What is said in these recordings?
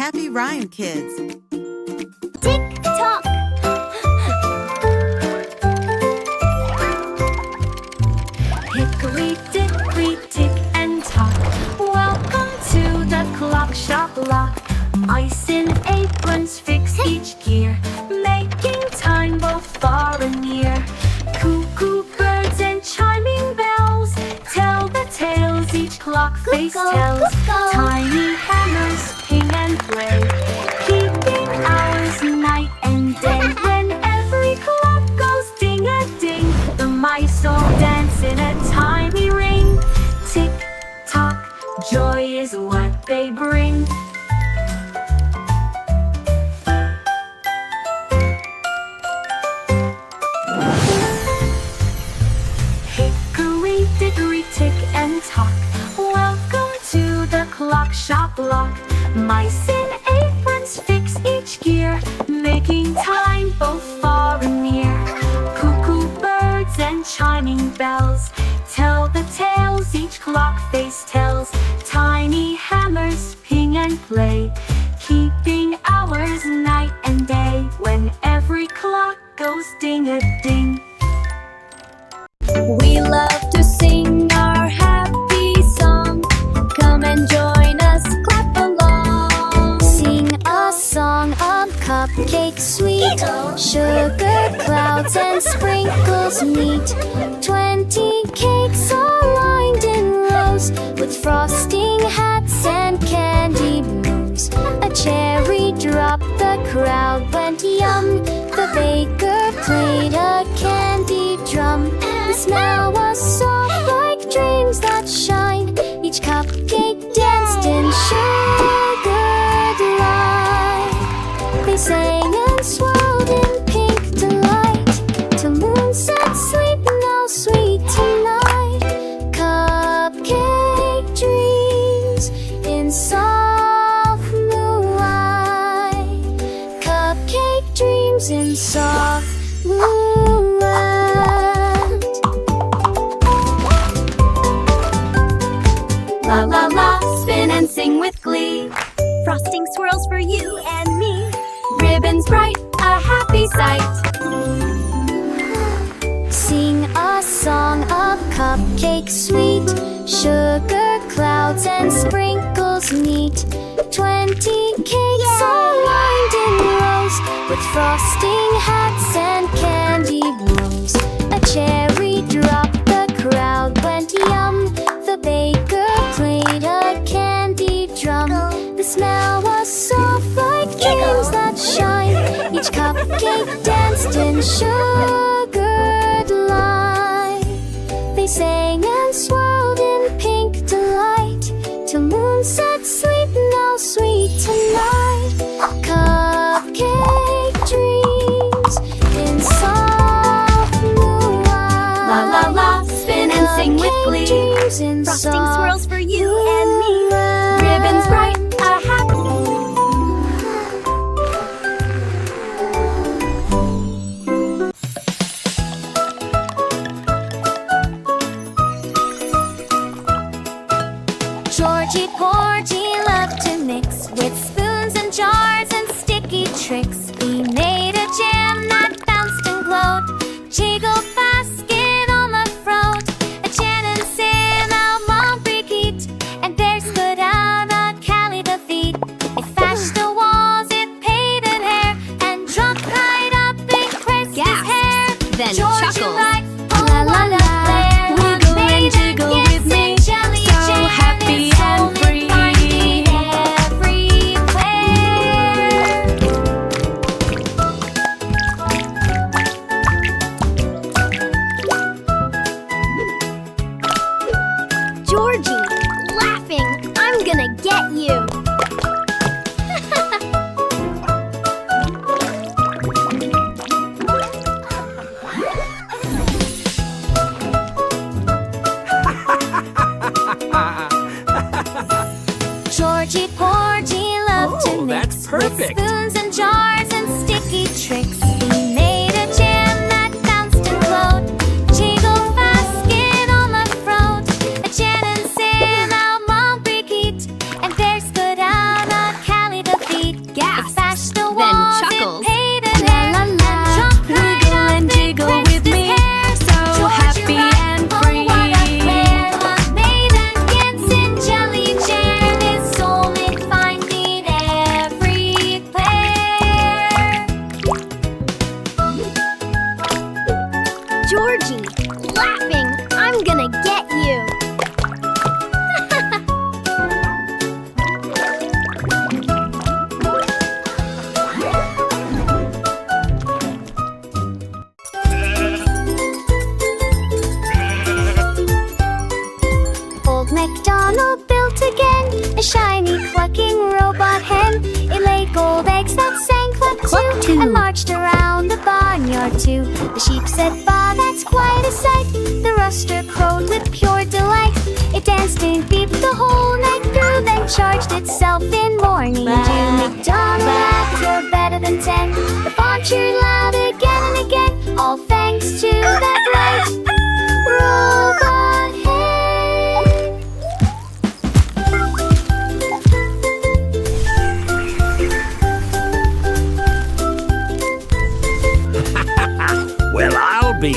happy rhyme, kids. Tick-tock. Hickory dickory tick and tock. Welcome to the clock shop lock. Mice in aprons fix each gear, making time both far and near. Cuckoo birds and chiming bells tell the tales each clock face tells. Tiny hammers ping and play, keeping hours night and day. When every clock goes ding-a-ding, the mice all dance in a tiny ring. Tick-tock, joy is what they bring. Hickory dickory tick and tock. Welcome to the clock shop lock. Mice in aprons fix each gear, making time both far and near. Cuckoo birds and chiming bells tell the tales each clock face tells. Tiny hammers ping and play, keeping hours night and day. When every clock goes ding-a-ding. We love to sing our happy song. Come and join us, clap along. Sing a song of cupcakes sweet, sugar clouds and sprinkles neat. 20 cakes all lined in rows, with frosting hats and candy moons. A cherry drop, the crowd went yum. The baker played a candy drum. The smell was soft like dreams that shine. Each cupcake danced in sugar delight. They sang and swirled in pink delight, till moon said sleep now sweet tonight. Cupcake dreams in soft moonlight. Cupcake dreams in soft moonlight. La la la, spin and sing with glee. Frosting swirls for you and me. Ribbons bright, a happy sight. Sing a song of cupcakes sweet, sugar clouds and sprinkles neat. 20 cakes all lined in rows, with frosting hats and candy rose. A cherry drop, the crowd went yum. The baker played a candy drum. The smell was soft like dreams that shine. Each cupcake danced in sugar delight. They sang and swirled in pink delight, till moon said sleep now sweet tonight. Cupcake dreams in soft moonlight. La la la, spin and sing with glee. Dreams in Frosting soft swirls for you and me. moonlight. Ribbons bright, a happy. Georgie Porgy loved to mix with spoons and jars and sticky tricks. He made a jam that bounced and glowed. Jiggle basket on the throat. A Jan and Sim out Montbrigid, and Bear split out a calico feed. It fashed the walls, it painted hair, and dropped right up in Christmas hair. Then Georgie chuckles. liked la la la. Wiggle and jiggle with me, so happy and free. A shiny clucking robot hen. It laid gold eggs that sang cluck too, and marched around the barnyard too. The sheep said, "Bah, that's quite a sight." The rooster crowed with pure delight. It danced and beeped the whole night through, then charged itself in morning dew. McDonald laughed, "You're better than 10." The fawn cheered loud again and again, all thanks to that bright robot hen. Well, I'll be.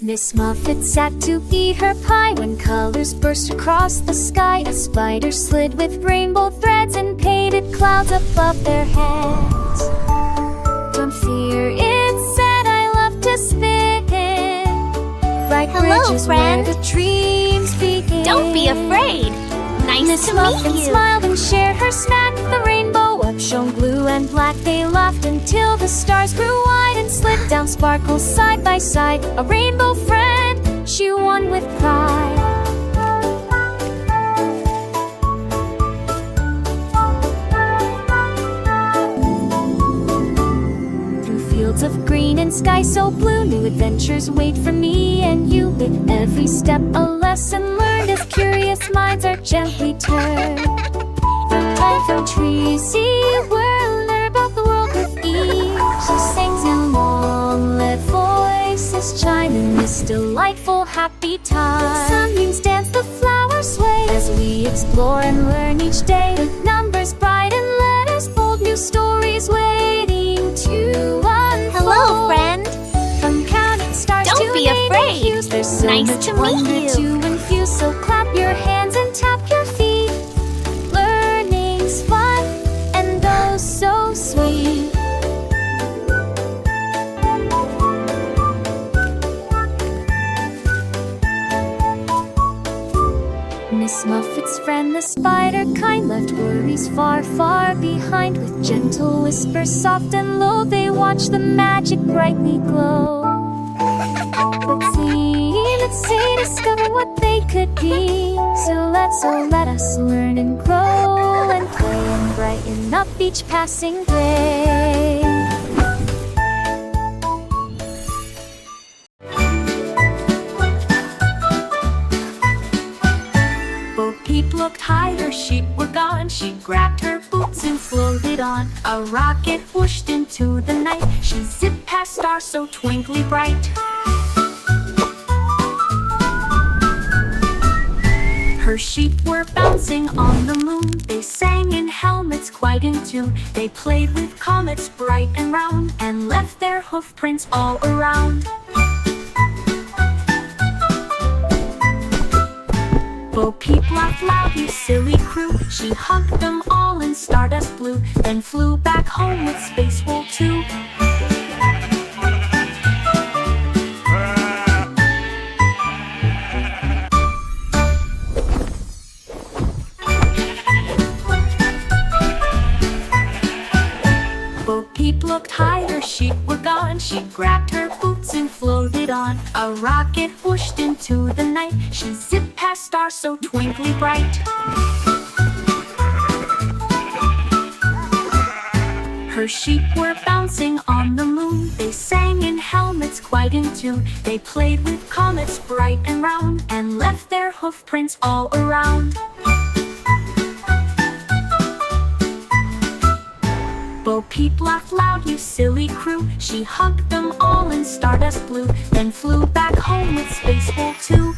Miss Muffet sat to eat her pie when colors burst across the sky. A spider slid with rainbow threads and painted clouds above their heads. Don't fear, it said, "I love to spin." Bright bridges where the dreams begin. Don't be afraid. Nice Miss to Muffet meet you. smiled and shared her snack. The rainbow up shone blue and black. They laughed until the stars grew wide and slid down sparkles side by side. A rainbow friend, she won with pride. Through fields of green and sky so blue, new adventures wait for me and you. With every step a lesson learned, as curious minds are gently turned. From trees, we'll learn about the world with ease. She sings in long, let voices chime in this delightful, happy time. Sunbeams dance, the flowers sway as we explore and learn each day. With numbers bright and letters bold, new stories waiting to unfold. Hello, friend. From counting stars Don't to be naming afraid. hues, there's so Nice much to meet wonder you. to infuse. So clap your hands and tap your feet. Learning's fun and oh so sweet. Miss Muffet's friend, the spider kind, left worries far, far behind. With gentle whispers, soft and low, they watch the magic brightly glow. Let's see, discover what they could be. So let us learn and grow and play and brighten up each passing day. Bo Peep looked high, her sheep were gone. She grabbed her boots and floated on. A rocket whooshed into the night. She zipped past stars so twinkly bright. Her sheep were bouncing on the moon. They sang in helmets quite in tune. They played with comets bright and round, and left their hoof prints all around. Bo Peep laughed loud, "You silly crew." She hugged them all in stardust blue, then flew back home with Space Wool too. Bo Peep looked high, her sheep were gone. She grabbed her boots and floated on. A rocket whooshed into the night. She zipped past stars so twinkly bright. Her sheep were bouncing on the moon. They sang in helmets quite in tune. They played with comets bright and round, and left their hoof prints all around. Bo Peep laughed loud, "You silly crew." She hugged them all in stardust blue, then flew back home with Space Wool too.